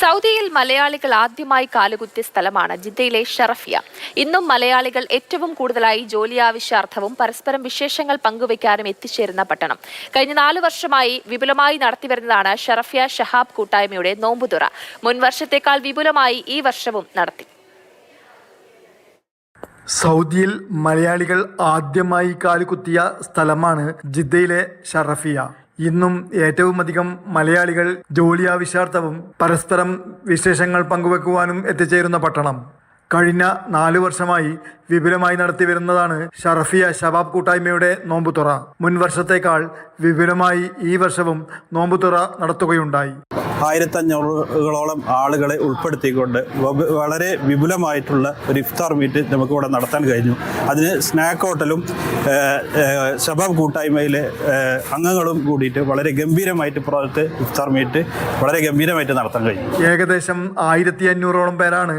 സൗദിയിൽ മലയാളികൾ ആദ്യമായി കാലുകുത്തിയ സ്ഥലമാണ് ജിദ്ദയിലെ ഷറഫിയ. ഇന്നും മലയാളികൾ ഏറ്റവും കൂടുതലായി ജോലി ആവശ്യാർത്ഥവും പരസ്പരം വിശേഷങ്ങൾ പങ്കുവയ്ക്കാനും എത്തിച്ചേരുന്ന പട്ടണം. കഴിഞ്ഞ 4 വർഷമായി വിപുലമായി നടത്തിവരുന്നതാണ് ഷറഫിയ ഷഹാബ് കൂട്ടായ്മയുടെ നോമ്പുതുറ. മുൻ വർഷത്തേക്കാൾ വിപുലമായി ഈ വർഷവും നടത്തി. സൗദിയിൽ മലയാളികൾ ആദ്യമായി കാലുകുത്തിയ സ്ഥലമാണ് ജിദ്ദയിലെ ഷറഫിയ. ഇന്നും ഏറ്റവുമധികം മലയാളികൾ ജോലി ആവശ്യാർത്ഥവും പരസ്പരം വിശേഷങ്ങൾ പങ്കുവെക്കുവാനും എത്തിച്ചേരുന്ന പട്ടണം. കഴിഞ്ഞ 4 വർഷമായി വിപുലമായി നടത്തിവരുന്നതാണ് ഷറഫിയ ഷബാബ് കൂട്ടായ്മയുടെ നോമ്പുതുറ. മുൻ വർഷത്തേക്കാൾ വിപുലമായി ഈ വർഷവും നോമ്പുതുറ നടത്തുകയുണ്ടായി. 1500-ോളം ആളുകളെ ഉൾപ്പെടുത്തിക്കൊണ്ട് വളരെ വിപുലമായിട്ടുള്ള ഒരു ഇഫ്താർ മീറ്റ് നമുക്കിവിടെ നടത്താൻ കഴിഞ്ഞു. അതിന് സ്നാക്ക് ഹോട്ടലും ഷബാബ് കൂട്ടായ്മയിലെ അംഗങ്ങളും കൂടിയിട്ട് വളരെ ഗംഭീരമായിട്ട് പുറത്ത് ഇഫ്താർ മീറ്റ് വളരെ ഗംഭീരമായിട്ട് നടത്താൻ കഴിഞ്ഞു. ഏകദേശം 1500-ഓളം പേരാണ്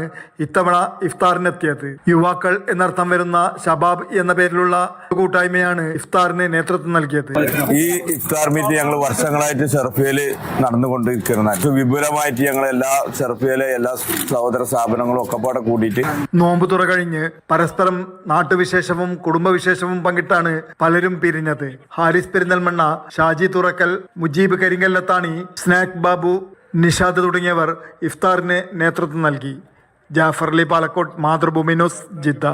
ഇത്തവണ ഇഫ്താറിനെത്തിയത്. യുവാക്കൾ എന്നർത്ഥം വരുന്ന ഷബാബ് എന്ന പേരിലുള്ള കൂട്ടായ്മയാണ് ഇഫ്താറിന് നേതൃത്വം നൽകിയത്. ഈ ഇഫ്താർ മീറ്റ് ഞങ്ങൾ വർഷങ്ങളായിട്ട് ഷറഫിയയിൽ നടന്നുകൊണ്ടിരിക്കുന്നത്. വിപുലമായിട്ട് ഞങ്ങൾ എല്ലാ ഷറഫിയയിലെ എല്ലാ സഹോദര സ്ഥാപനങ്ങളും ഒക്കെ പാടെ കൂടിയിട്ട് നോമ്പുതുറ കഴിഞ്ഞ് പരസ്പരം നാട്ടുവിശേഷവും കുടുംബവിശേഷവും പങ്കിട്ടാണ് പലരും പിരിഞ്ഞത്. ഹാരിസ് പെരിന്തൽമണ്ണ, ഷാജി തുറക്കൽ, മുജീബ് കരിങ്കല്ലത്താണി, സ്നാക്ക് ബാബു, നിഷാദ് തുടങ്ങിയവർ ഇഫ്താറിന് നേതൃത്വം നൽകി. Jafar Ali Palakkode, Mathrubhumi news, Jeddah.